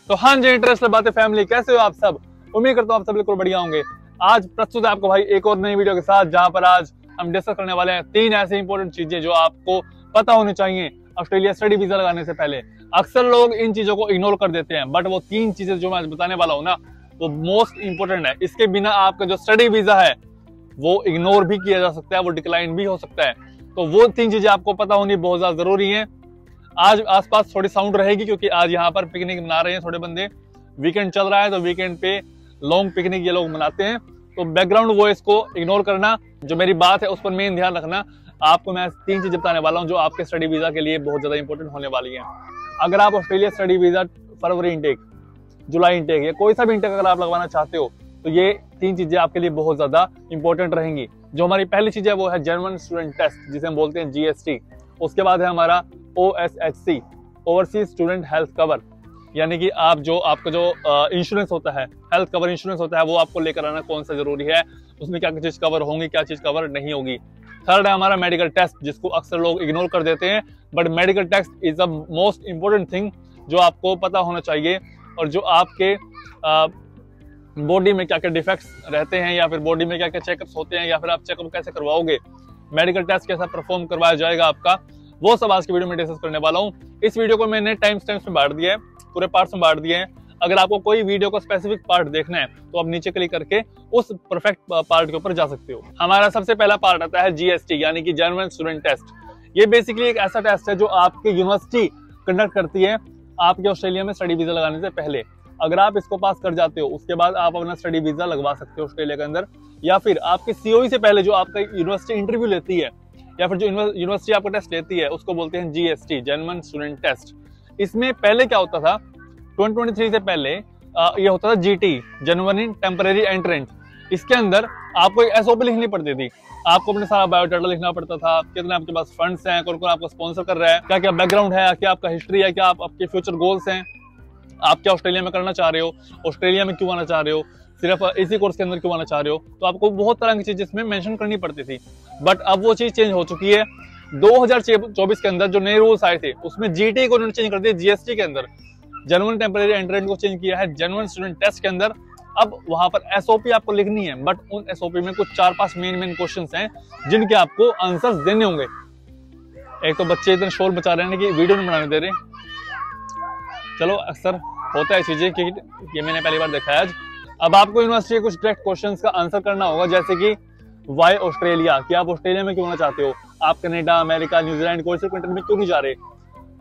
तो हाँ जी, इंटरेस्ट बातें फैमिली, कैसे हो आप सब? उम्मीद करता हूँ आप सब बिल्कुल बढ़िया होंगे। आज प्रस्तुत है आपको भाई एक और नई वीडियो के साथ, जहां पर आज हम डिस्कस करने वाले हैं 3 ऐसी इंपॉर्टेंट चीजें जो आपको पता होनी चाहिए ऑस्ट्रेलिया स्टडी वीजा लगाने से पहले। अक्सर लोग इन चीजों को इग्नोर कर देते हैं, बट वो 3 चीजें जो मैं आज बताने वाला हूँ ना, वो मोस्ट इंपोर्टेंट है। इसके बिना आपका जो स्टडी वीजा है वो इग्नोर भी किया जा सकता है, वो डिक्लाइन भी हो सकता है। तो वो 3 चीजें आपको पता होनी बहुत ज्यादा जरूरी है। आज आसपास थोड़ी साउंड रहेगी क्योंकि आज यहाँ पर पिकनिक मना रहे हैं थोड़े बंदे। वीकेंड चल रहा है तो वीकेंड पे लॉन्ग पिकनिक ये लोग मनाते हैं, तो बैकग्राउंड वॉइस को इग्नोर करना, जो मेरी बात है उस पर मेन ध्यान रखना। आपको मैं 3 चीजें बताने वाला हूँ जो आपके स्टडी वीजा के लिए बहुत ज्यादा इंपॉर्टेंट होने वाली है। अगर आप ऑस्ट्रेलिया स्टडी वीजा फरवरी इंटेक, जुलाई इंटेक या कोई सा भी इंटेक अगर आप लगवाना चाहते हो, तो ये 3 चीजें आपके लिए बहुत ज्यादा इंपॉर्टेंट रहेंगी। जो हमारी पहली चीज है वो है जर्मन स्टूडेंट टेस्ट, जिसे हम बोलते हैं GST। उसके बाद है हमारा OSHC, overseas student health cover, यानी कि आपका जो इंश्योरेंस होता है, हेल्थ कवर इंश्योरेंस होता है, वो आपको लेकर आना कौन सा जरूरी है, उसमें क्या क्या चीज कवर होंगी, क्या चीज कवर नहीं होगी। थर्ड है हमारा मेडिकल टेस्ट, जिसको अक्सर लोग इग्नोर कर देते हैं, but medical test is the most important thing जो आपको पता होना चाहिए। और जो आपके बॉडी में क्या क्या डिफेक्ट्स रहते हैं, या फिर बॉडी में क्या क्या चेकअप्स होते हैं, या फिर आप चेकअप कैसे करवाओगे, मेडिकल टेस्ट कैसा परफॉर्म करवाया जाएगा आपका, वो सब आज की वीडियो में डिस्कस करने वाला हूँ। इस वीडियो को मैंने टाइम स्टैम्प्स में बांट दिया है, पूरे पार्ट्स में बांट दिए हैं। अगर आपको कोई वीडियो का स्पेसिफिक पार्ट देखना है तो आप नीचे क्लिक करके उस परफेक्ट पार्ट के ऊपर जा सकते हो। हमारा सबसे पहला पार्ट आता है GST, यानी कि जर्मन स्टूडेंट टेस्ट। ये बेसिकली एक ऐसा टेस्ट है जो आपकी यूनिवर्सिटी कंडक्ट करती है आपके ऑस्ट्रेलिया में स्टडी वीजा लगाने से पहले। अगर आप इसको पास कर जाते हो, उसके बाद आप अपना स्टडी वीजा लगवा सकते हो ऑस्ट्रेलिया के अंदर, या फिर आपके COE से पहले जो आपका यूनिवर्सिटी इंटरव्यू लेती है, या फिर जो यूनिवर्सिटी आपका टेस्ट लेती है, उसको बोलते हैं GST, जर्मन स्टूडेंट टेस्ट। इसमें पहले क्या होता था, 2023 से पहले ये होता था GT, जेन्युइन टेम्परेरी एंट्रेंट। इसके अंदर आपको एक SOP लिखनी पड़ती थी, आपको अपने सारा बायोडाटा लिखना पड़ता था, कितने आपके पास फंड्स हैं, कौन कौन आपको स्पॉन्सर कर रहा है, क्या क्या बैकग्राउंड है, क्या आपका हिस्ट्री है, क्या आपके फ्यूचर गोल्स हैं, आप क्या ऑस्ट्रेलिया में करना चाह रहे हो, ऑस्ट्रेलिया में क्यों आना चाह रहे हो, सिर्फ इसी कोर्स के अंदर क्यों आना चाह रहे हो। तो आपको बहुत तरह की चीजें इसमें मेंशन करनी पड़ती थी, बट अब वो चीज चेंज हो चुकी है। 2024 के अंदर जो नए रूल्स आए थे उसमें GT को उन्होंने चेंज कर दिया, GST के अंदर जेन्युइन टेम्परेरी एंट्रेंट को चेंज किया है जेन्युइन स्टूडेंट टेस्ट के अंदर। अब वहां पर SOP आपको लिखनी है, बट उन SOP में कुछ 4-5 मेन क्वेश्चंस हैं जिनके आपको आंसर्स देने होंगे। एक तो बच्चे इतने शोर मचा रहे हैं कि वीडियो नहीं बनाने दे रहे। चलो, अक्सर होता है चीजें कि ये मैंने पहली बार देखा है आज। अब आपको यूनिवर्सिटी के कुछ डायरेक्ट क्वेश्चंस का आंसर करना होगा, जैसे कि वाई ऑस्ट्रेलिया, कि आप ऑस्ट्रेलिया में क्यों आना चाहते हो, आप कनाडा, अमेरिका, न्यूजीलैंड कोई से कंट्री में क्यों नहीं जा रहे।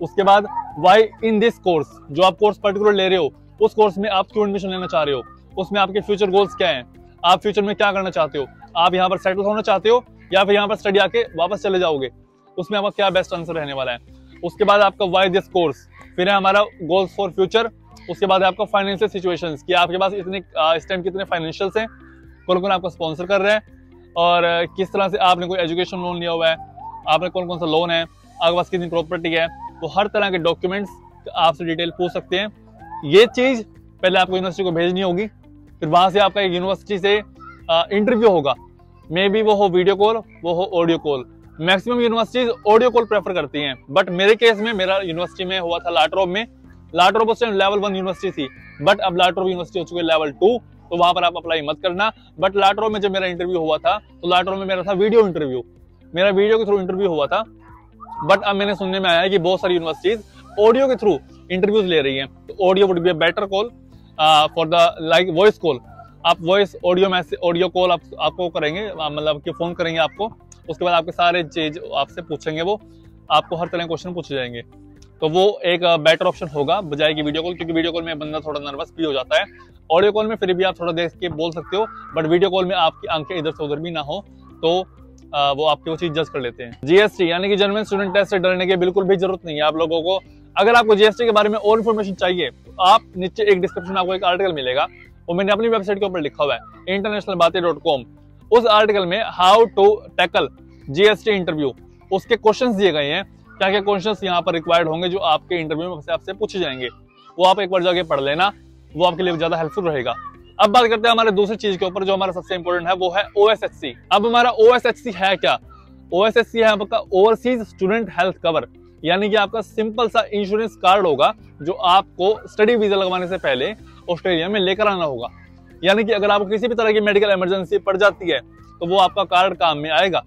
उसके बाद वाई इन दिस कोर्स, जो आप कोर्स पर्टिकुलर ले रहे हो, उस कोर्स में आप क्यों एडमिशन लेना चाह रहे हो, उसमें आपके फ्यूचर गोल्स क्या हैं, आप फ्यूचर में क्या करना चाहते हो, आप यहाँ पर सेटल होना चाहते हो या फिर यहाँ पर स्टडी आके वापस चले जाओगे, उसमें आपका क्या बेस्ट आंसर रहने वाला है। उसके बाद आपका वाई दिस कोर्स, फिर है हमारा गोल्स फॉर फ्यूचर। उसके बाद आपका फाइनेंशियल सिचुएशंस, कि आपके पास इतने इस टाइम कितने फाइनेंशियल्स हैं, कौन कौन आपको स्पॉन्सर कर रहा है, और किस तरह से आपने कोई एजुकेशन लोन लिया हुआ है, आपने कौन कौन सा लोन है, आपके पास कितनी प्रॉपर्टी है, वो हर तरह के डॉक्यूमेंट्स आपसे डिटेल पूछ सकते हैं। ये चीज पहले आपको यूनिवर्सिटी को भेजनी होगी, फिर वहां से आपका एक यूनिवर्सिटी से इंटरव्यू होगा, मे बी वो हो वीडियो कॉल, वो हो audio call. Maximum universities audio call prefer करती हैं, बट मेरे केस में मेरा यूनिवर्सिटी में हुआ था लाट्रोब में। लाट्रोब उस टाइम लेवल 1 यूनिवर्सिटी थी, बट अब लाट्रोब यूनिवर्सिटी हो चुकी है लेवल 2, तो वहां पर आप अप्लाई मत करना। बट लाट्रोब में जब मेरा इंटरव्यू हुआ था, तो लाट्रोब में मेरा था वीडियो इंटरव्यू, मेरा वीडियो के थ्रू इंटरव्यू हुआ था। बट अब मैंने सुनने में आया है कि बहुत सारी यूनिवर्सिटीज ऑडियो के थ्रू इंटरव्यूज ले रही हैं, तो audio would be a better call for the like voice call. आप voice audio message audio call आपको करेंगे, मतलब कि फोन करेंगे आपको, उसके बाद आपके सारे चीज आपसे पूछेंगे, वो आपको हर तरह के क्वेश्चन पूछे जाएंगे, तो वो एक बेटर ऑप्शन होगा बजाय की वीडियो कॉल, क्योंकि वीडियो कॉल में बंदा थोड़ा नर्वस भी हो जाता है। ऑडियो कॉल में फिर भी आप थोड़ा देख के बोल सकते हो, बट वीडियो कॉल में आपकी आंखें इधर से उधर भी ना हो, तो वो आपकी वो चीज जज कर लेते हैं। GST यानी कि जर्मन स्टूडेंट टेस्ट से डरने की बिल्कुल भी जरूरत नहीं है आप लोगों को। अगर आपको GST के बारे में और इन्फॉर्मेशन चाहिए, तो आप नीचे एक डिस्क्रिप्शन में आपको एक आर्टिकल मिलेगा, वो मैंने अपनी वेबसाइट के ऊपर लिखा हुआ है internationalbateं.com। उस आर्टिकल में how to tackle GST interview, उसके क्वेश्चंस दिए गए हैं, क्या क्या क्वेश्चंस यहाँ पर रिक्वायर्ड होंगे जो आपके इंटरव्यू में आपसे पूछे जाएंगे, वो आप एक बार जाके पढ़ लेना, वो आपके लिए ज्यादा हेल्पफुल रहेगा। अब बात करते हैं हमारे दूसरी चीज के ऊपर, जो हमारा सबसे इंपॉर्टेंट है, वो है OSHC। अब हमारा OSHC है क्या? OSHC है आपका ओवरसीज स्टूडेंट हेल्थ कवर। यानी कि आपका सिंपल सा इंश्योरेंस कार्ड होगा जो आपको स्टडी वीजा लगवाने से पहले ऑस्ट्रेलिया में लेकर आना होगा। यानी कि अगर आपको किसी भी तरह की मेडिकल इमरजेंसी पड़ जाती है तो वो आपका कार्ड काम में आएगा।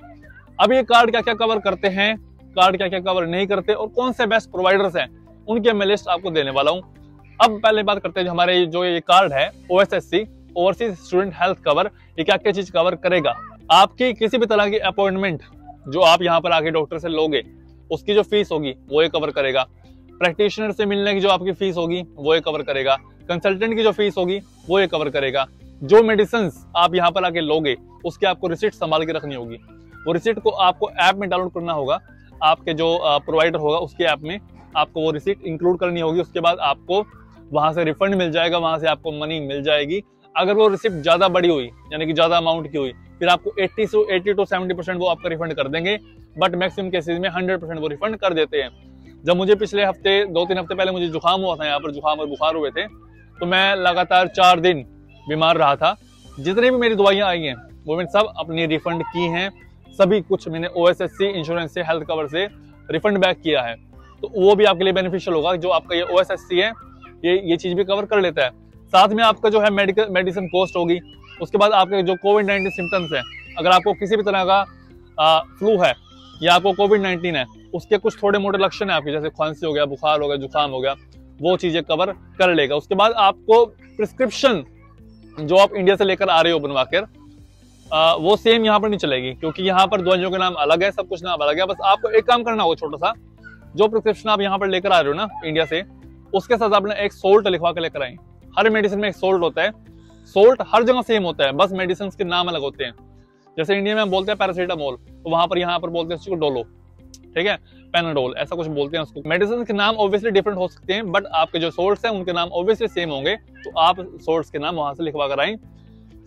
अब ये कार्ड क्या क्या कवर करते हैं, कार्ड क्या क्या कवर नहीं करते और कौन से बेस्ट प्रोवाइडर्स हैं, उनकी मैं लिस्ट आपको देने वाला हूं। अब पहले बात करते हैं हमारे जो ये कार्ड है OSSC overseas student health cover, ये क्या क्या चीज कवर करेगा। आपकी किसी भी तरह की अपॉइंटमेंट जो आप यहाँ पर आके डॉक्टर से लोगे उसकी जो फीस होगी वो ये कवर करेगा। प्रैक्टिशनर से मिलने की जो आपकी फीस होगी वो ये कवर करेगा। कंसल्टेंट की जो फीस होगी वो ये कवर करेगा। जो मेडिसिन आप यहाँ पर आके लोगे उसकी आपको रिसिप्ट संभाल के रखनी होगी। वो रिसिप्ट को आपको ऐप में डाउनलोड करना होगा, आपके जो प्रोवाइडर होगा उसके ऐप में आपको वो रिसिप्ट इंक्लूड करनी होगी। उसके बाद आपको वहां से रिफंड मिल जाएगा, वहां से आपको मनी मिल जाएगी। अगर वो रिसिप्ट ज्यादा बड़ी हुई यानी कि ज्यादा अमाउंट की हुई फिर आपको 80 to 70% वो आपका रिफंड कर देंगे, बट मैक्सिमम केसेस में 100% वो रिफंड कर देते हैं। जब मुझे पिछले हफ्ते 2-3 हफ्ते पहले मुझे जुकाम हुआ था, यहाँ पर जुकाम और बुखार हुए थे, तो मैं लगातार 4 दिन बीमार रहा था। जितनी भी मेरी दवाइयां आई हैं वो मैंने सब अपनी रिफंड की हैं, सभी कुछ मैंने OSSC इंश्योरेंस से हेल्थ कवर से रिफंड बैक किया है। तो वो भी आपके लिए बेनिफिशियल होगा। जो आपका ये OSSC है ये चीज भी कवर कर लेता है। साथ में आपका जो है मेडिसिन कॉस्ट होगी। उसके बाद आपके जो कोविड-19 सिम्टम्स है, अगर आपको किसी भी तरह का फ्लू है या आपको कोविड-19 है, उसके कुछ थोड़े मोटे लक्षण है आपके, जैसे खांसी हो गया, बुखार हो गया, जुकाम हो गया, वो चीजें कवर कर लेगा। उसके बाद आपको प्रिस्क्रिप्शन जो आप इंडिया से लेकर आ रहे हो बनवा कर, वो सेम यहाँ पर नहीं चलेगी, क्योंकि यहाँ पर दवाइयों के नाम अलग है, सब कुछ नाम अलग है। बस आपको एक काम करना होगा छोटा सा, जो प्रिस्क्रिप्शन आप यहाँ पर लेकर आ रहे हो ना इंडिया से, उसके साथ आपने एक सोल्ट लिखवा के लेकर आए। हर मेडिसिन में एक सोल्ट होता है, सोल्ट हर जगह सेम होता है, बस मेडिसिन के नाम अलग होते हैं। जैसे इंडिया में हम बोलते हैं पैरासीटामोल, तो वहां पर यहाँ पर बोलते हैं उसको डोलो, ठीक है, पेनाडोल, ऐसा कुछ बोलते हैं उसको। मेडिसिन के नाम ऑब्वियसली डिफरेंट हो सकते हैं, बट आपके जो सोर्स हैं उनके नाम ऑब्वियसली सेम होंगे। तो आप सोर्स के नाम वहां से लिखवा कर आए।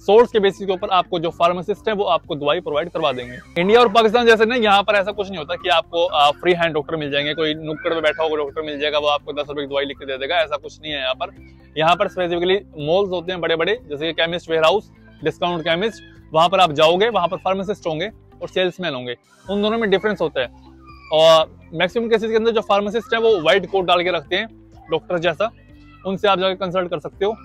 सोर्स के बेसिस के ऊपर आपको जो फार्मासिस्ट है वो आपको दवाई प्रोवाइड करवा देंगे। इंडिया और पाकिस्तान जैसे ना, यहाँ पर ऐसा कुछ नहीं होता कि आपको फ्री हैंड डॉक्टर मिल जाएंगे, कोई नुक्कड़ पे बैठा होगा डॉक्टर मिल जाएगा, वो आपको 10 रुपए की दवाई लिख के दे देगा, ऐसा कुछ नहीं है यहाँ पर। यहाँ पर स्पेसिफिकली मॉल्स होते हैं बड़े बड़े, जैसे chemist warehouse, discount chemist, वहां पर आप जाओगे, वहां पर फार्मासिस्ट होंगे और सेल्समैन होंगे, उन दोनों में डिफरेंस होता है। और मैक्सिमम केसेस के अंदर जो फार्मासिस्ट है वो व्हाइट कोट डाल के रखते हैं डॉक्टर जैसा, उनसे आप जाकर कंसल्ट कर सकते हो।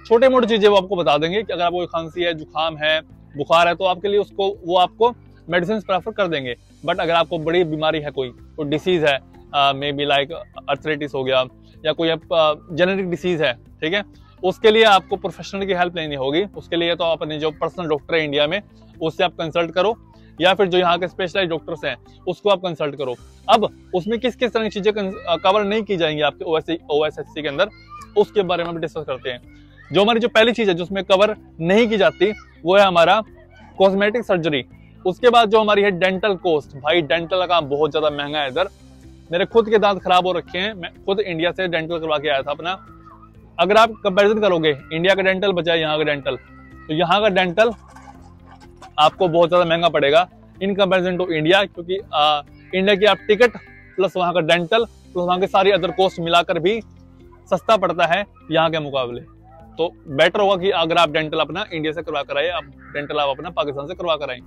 छोटे मोटे चीजें वो आपको बता देंगे कि अगर आपको खांसी है, जुकाम है, बुखार है, तो आपके लिए वो आपको मेडिसिन प्रेफर कर देंगे। बट अगर आपको बड़ी बीमारी है, कोई डिसीज है, मे बी लाइक अर्थराइटिस हो गया या कोई जेनेटिक डिसीज है, ठीक है, उसके लिए आपको प्रोफेशनल की हेल्प लेनी होगी। उसके लिए तो अपने जो पर्सनल डॉक्टर है इंडिया में उससे आप कंसल्ट करो, या फिर जो यहाँ के स्पेशलाइज्ड डॉक्टर्स हैं उसको आप कंसल्ट करो। अब उसमें किस किस तरह की चीजें कवर नहीं की जाएंगी आपके OSSC के अंदर, उसके बारे में भी डिस्कस करते हैं। जो हमारी जो पहली चीज है जो उसमें कवर नहीं की जाती वो है हमारा कॉस्मेटिक सर्जरी। उसके बाद जो हमारी है डेंटल कॉस्ट। भाई डेंटल का काम बहुत ज्यादा महंगा है इधर। मेरे खुद के दांत खराब हो रखे हैं, मैं खुद इंडिया से डेंटल करवा के आया था अपना। अगर आप कंपैरिजन करोगे इंडिया का डेंटल बजाय यहाँ का डेंटल, तो यहाँ का डेंटल आपको बहुत ज्यादा महंगा पड़ेगा इन कंपैरिजन टू इंडिया, क्योंकि इंडिया की आप टिकट प्लस वहाँ का डेंटल प्लस वहाँ के सारी अदर कॉस्ट मिलाकर भी सस्ता पड़ता है यहाँ के मुकाबले। तो बेटर होगा कि अगर आप डेंटल अपना इंडिया से करवा कर आए, आप डेंटल आप अपना पाकिस्तान से करवा कर आए,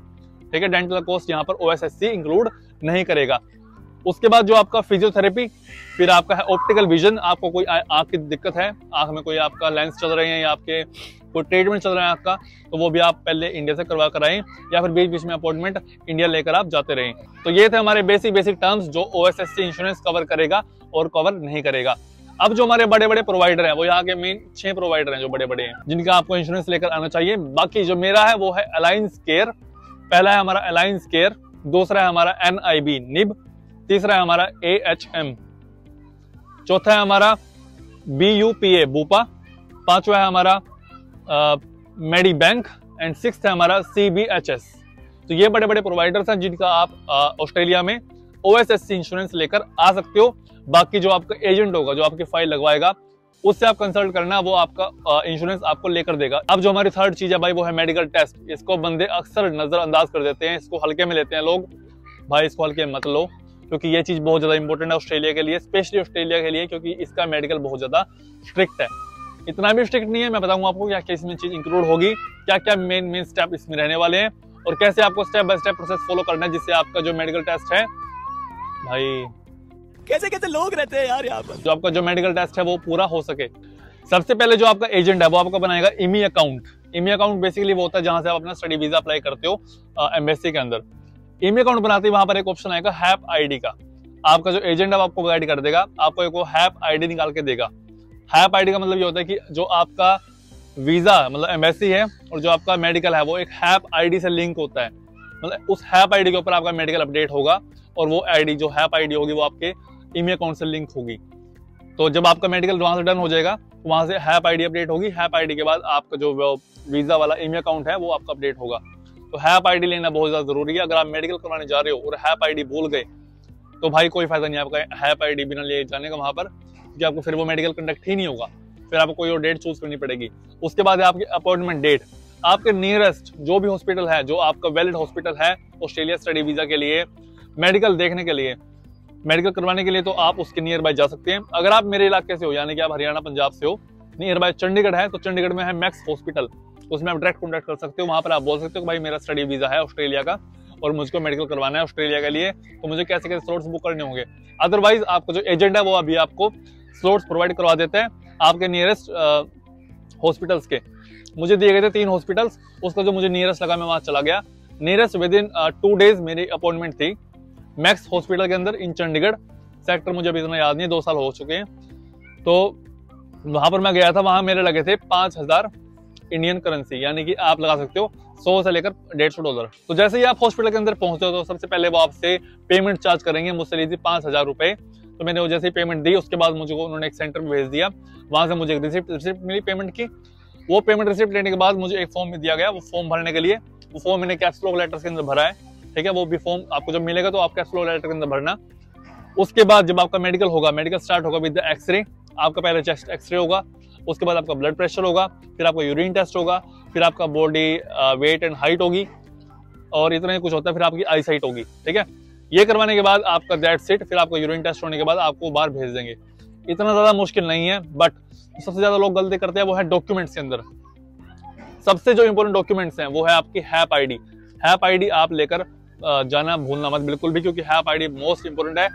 ठीक है। डेंटल कॉस्ट यहाँ पर OSSC इंक्लूड नहीं करेगा। उसके बाद जो आपका फिजियोथेरेपी, फिर आपका है ऑप्टिकल विजन। आपको कोई आंख की दिक्कत है, आंख में कोई आपका लेंस चल रहे हैं या आपके कोई ट्रीटमेंट चल रहा है आपका, तो वो भी आप पहले इंडिया से करवा कर आए, या फिर बीच बीच में अपॉइंटमेंट इंडिया लेकर आप जाते रहें। तो ये थे हमारे बेसिक टर्म्स जो OSSC इंश्योरेंस कवर करेगा और कवर नहीं करेगा। अब जो हमारे बड़े बड़े प्रोवाइडर हैं, वो यहाँ के मेन 6 प्रोवाइडर हैं जो बड़े बड़े हैं, जिनका आपको इंश्योरेंस लेकर आना चाहिए। बाकी जो मेरा है वो है अलायंस केयर। पहला है हमारा अलायंस केयर, दूसरा है हमारा NIB निब, तीसरा है हमारा AHM, चौथा है हमारा BUPA बूपा, पांचवा है हमारा मेडी बैंक एंड 6th है हमारा CBHS। तो ये बड़े बड़े प्रोवाइडर्स हैं जिनका आप ऑस्ट्रेलिया में OSSC इंश्योरेंस लेकर आ सकते हो। बाकी जो आपका एजेंट होगा, जो आपकी फाइल लगवाएगा, उससे आप कंसल्ट करना, वो आपका इंश्योरेंस आपको लेकर देगा। अब जो हमारी थर्ड चीज है भाई, वो है मेडिकल टेस्ट। इसको बंदे अक्सर नजरअंदाज कर देते हैं, इसको हल्के में लेते हैं लोग। भाई इसको हल्के मत लो, क्योंकि ये चीज बहुत ज्यादा इंपॉर्टेंट है ऑस्ट्रेलिया के लिए, स्पेशली ऑस्ट्रेलिया के लिए, क्योंकि इसका मेडिकल बहुत ज्यादा स्ट्रिक्ट है। इतना भी स्ट्रिक्ट नहीं है, मैं बताऊंगा आपको क्या क्या इसमें चीज इंक्लूड होगी, क्या क्या मेन स्टेप इसमें रहने वाले हैं, और कैसे आपको step by step process follow करना है, जिससे आपका जो मेडिकल टेस्ट है भाई कैसे कैसे लोग रहते हैं यार यहाँ पर। जो आपका जो मेडिकल टेस्ट है वो पूरा हो सके, सबसे पहले जो आपका एजेंट है वो आपका बनाएगा Emmy account. Emmy account basically वो होता है जहां से आप अपना स्टडी वीजा अप्लाई करते हो एम्बेसी के अंदर। इमी अकाउंट बनाते ही वहां पर एक ऑप्शन आएगा हैप आईडी का। आपका जो एजेंट है वो आपको गाइड कर देगा, आपको एक वो हैप आईडी निकाल के देगा। हैप आईडी का मतलब ये होता है कि जो आपका वीजा मतलब एम्बेसी है और जो आपका मेडिकल है वो एक हैप आईडी से लिंक होता है। मतलब उस हैप आईडी के ऊपर आपका मेडिकल अपडेट होगा और वो आईडी जो हैप आईडी होगी वो आपके इमी अकाउंट से लिंक होगी। तो जब आपका मेडिकल वहां से डन हो जाएगा वहां से हैप आईडी अपडेट होगी। हैप आईडी के बाद आपका जो वीजा वाला इमी अकाउंट है वो आपका अपडेट होगा। तो हैप आईडी लेना बहुत ज्यादा जरूरी है। अगर आप मेडिकल करवाने जा रहे हो और हैप आईडी भूल गए तो भाई कोई फायदा नहीं आपका हैप आईडी बिना ले जाने का वहां पर, क्योंकि आपको फिर वो मेडिकल कंडक्ट ही नहीं होगा। फिर आपको कोई और डेट चूज करनी पड़ेगी। उसके बाद है आपकी अपॉइंटमेंट डेट। आपके नियरेस्ट जो भी हॉस्पिटल है, जो आपका वैलिड हॉस्पिटल है ऑस्ट्रेलिया स्टडी वीजा के लिए, मेडिकल देखने के लिए, मेडिकल करवाने के लिए, तो आप उसके नियर बाय जा सकते हैं। अगर आप मेरे इलाके से हो यानी कि आप हरियाणा पंजाब से हो, नियर बाय चंडीगढ़ है तो चंडीगढ़ में है मैक्स हॉस्पिटल, उसमें आप डायरेक्ट कॉन्टैक्ट कर सकते हो। वहां पर आप बोल सकते हो कि भाई मेरा स्टडी वीजा है ऑस्ट्रेलिया का और मुझको मेडिकल करवाना है ऑस्ट्रेलिया के लिए, तो मुझे कैसे कैसे स्लॉट्स बुक करने होंगे। अदरवाइज आपका जो एजेंट है वो अभी आपको स्लॉट्स प्रोवाइड करवा देते हैं आपके नियरेस्ट हॉस्पिटल्स के। मुझे दिए गए थे 3 हॉस्पिटल्स, उसका जो मुझे नियरेस्ट लगा मैं वहां चला गया। नियरेस्ट विद इन 2 days मेरी अपॉइंटमेंट थी मैक्स हॉस्पिटल के अंदर इन चंडीगढ़। सेक्टर मुझे अभी इतना याद नहीं, 2 साल हो चुके हैं। तो वहां पर मैं गया था, वहां मेरे लगे थे 5000 इंडियन करेंसी, यानी कि आप लगा सकते हो 100 से लेकर $150। तो जैसे ही आप हॉस्पिटल के अंदर पहुंचते हो तो सबसे पहले वो आपसे पेमेंट चार्ज करेंगे। मुझसे ली थी 5000 रुपए। तो मैंने वो जैसे ही पेमेंट दी उसके बाद मुझे उन्होंने एक सेंटर में भेज दिया। वहां से मुझे एक रिसिप्ट मिली पेमेंट की। वो पेमेंट रिसिप्ट लेने के बाद मुझे एक फॉर्म भी दिया गया, वो फॉर्म भरने के लिए। वो फॉर्म मैंने कैप्स लॉक लेटर के अंदर भरा है, ठीक है। वो भी फॉर्म आपको जब मिलेगा तो आप कैप्स लॉक लेटर के अंदर भरना। उसके बाद जब आपका मेडिकल होगा, मेडिकल स्टार्ट होगा विद एक्सरे। आपका पहले चेस्ट एक्सरे होगा, उसके बाद आपका ब्लड प्रेशर होगा, फिर आपका यूरिन टेस्ट होगा, फिर आपका बॉडी वेट एंड हाइट होगी और इतना ही कुछ होता है। फिर आपकी आई साइट होगी, ठीक है। ये करवाने के बाद आपका दैट्स इट। फिर आपका यूरिन टेस्ट होने के बाद आपको बाहर भेज देंगे। इतना ज्यादा मुश्किल नहीं है, बट सबसे ज्यादा लोग गलती करते हैं वो है डॉक्यूमेंट्स के अंदर। सबसे जो इंपॉर्टेंट डॉक्यूमेंट्स हैं वो है आपकी हैप आईडी। हैप आईडी आप लेकर जाना भूलना मत बिल्कुल भी, क्योंकि हैप आईडी मोस्ट इंपोर्टेंट है।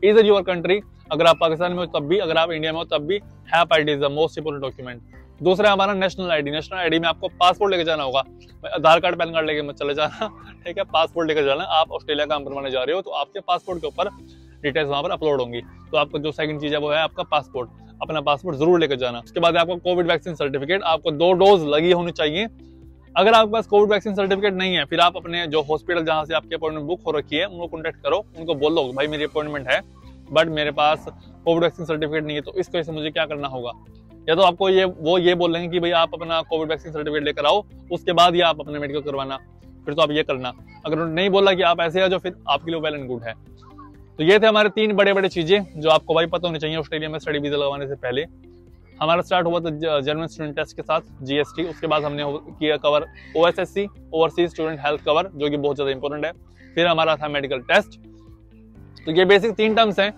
इधर योर कंट्री, अगर आप पाकिस्तान में हो तब भी, अगर आप इंडिया में हो तब भी, हैप ID is the most important document. दूसरा हमारा नेशनल आईडी। नेशनल आईडी में आपको पासपोर्ट लेके जाना होगा। आधार कार्ड पैन कार्ड लेके मत चले जाना, ठीक है। पासपोर्ट लेकर जाना। आप ऑस्ट्रेलिया काम करवाने जा रहे हो तो आपके पासपोर्ट के ऊपर डिटेल्स वहां पर अपलोड होंगी। तो आपका जो सेकंड चीज है वो है आपका पासपोर्ट। अपना पासपोर्ट जरूर लेकर जाना। उसके बाद आपको कोविड वैक्सीन सर्टिफिकेट, आपको 2 डोज लगी होनी चाहिए। अगर आपके पास कोविड वैक्सीन सर्टिफिकेट नहीं है, फिर आप अपने जो हॉस्पिटल जहां से आपकी अपॉइंटमेंट बुक हो रखी है उनको कॉन्टेक्ट करो। उनको बोल दो भाई मेरी अपॉइंटमेंट है बट मेरे पास कोविड वैक्सीन सर्टिफिकेट नहीं है, तो इस वजह से मुझे क्या करना होगा। या तो आपको ये बोलेंगे कि भाई आप अपना कोविड वैक्सीन सर्टिफिकेट लेकर आओ, उसके बाद ही आप अपने मेडिकल करवाना। फिर तो आप ये करना। अगर उन्होंने नहीं बोला कि आप ऐसे आ जाओ, फिर आपके लिए वेल एंड गुड है। तो ये थे हमारे 3 बड़े चीजें जो आपको भाई पता होनी चाहिए ऑस्ट्रेलिया में स्टडी वीजा लगवाने से पहले। हमारा स्टार्ट हुआ था जर्मन स्टूडेंट टेस्ट के साथ GST। उसके बाद हमने किया cover OSSC overseas student health cover, जो कि बहुत ज्यादा इंपॉर्टेंट है। फिर हमारा था मेडिकल टेस्ट। तो ये बेसिक 3 टर्म्स हैं,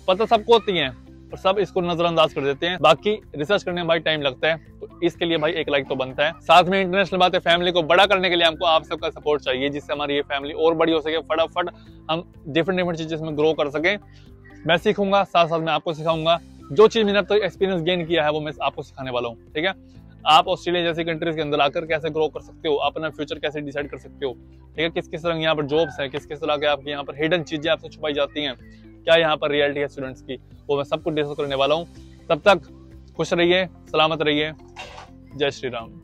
पता सबको होती हैं और सब इसको नजरअंदाज कर देते हैं। बाकी रिसर्च करने में भाई टाइम लगता है, तो इसके लिए भाई एक लाइक तो बनता है। साथ में इंटरनेशनल बातें फैमिली को बड़ा करने के लिए हमको आप सबका सपोर्ट चाहिए, जिससे हमारी ये फैमिली और बड़ी हो सके। फटाफट हम डिफरेंट चीजें इसमें ग्रो कर सके। मैं सीखूंगा, साथ साथ मैं आपको सिखाऊंगा। जो चीज मैंने अब तक एक्सपीरियंस गेन किया है वो मैं आपको सिखाने वाला हूँ, ठीक है। आप ऑस्ट्रेलिया जैसी कंट्रीज के अंदर आकर कैसे ग्रो कर सकते हो, अपना फ्यूचर कैसे डिसाइड कर सकते हो, ठीक है। किस किस तरह यहाँ पर जॉब्स है, किस किस तरह के आपके यहाँ पर हिडन चीजें आपसे छुपाई जाती हैं, क्या यहाँ पर रियलिटी है स्टूडेंट्स की, वो मैं सब कुछ डिस्कस करने वाला हूँ। तब तक खुश रहिए, सलामत रहिए। जय श्री राम।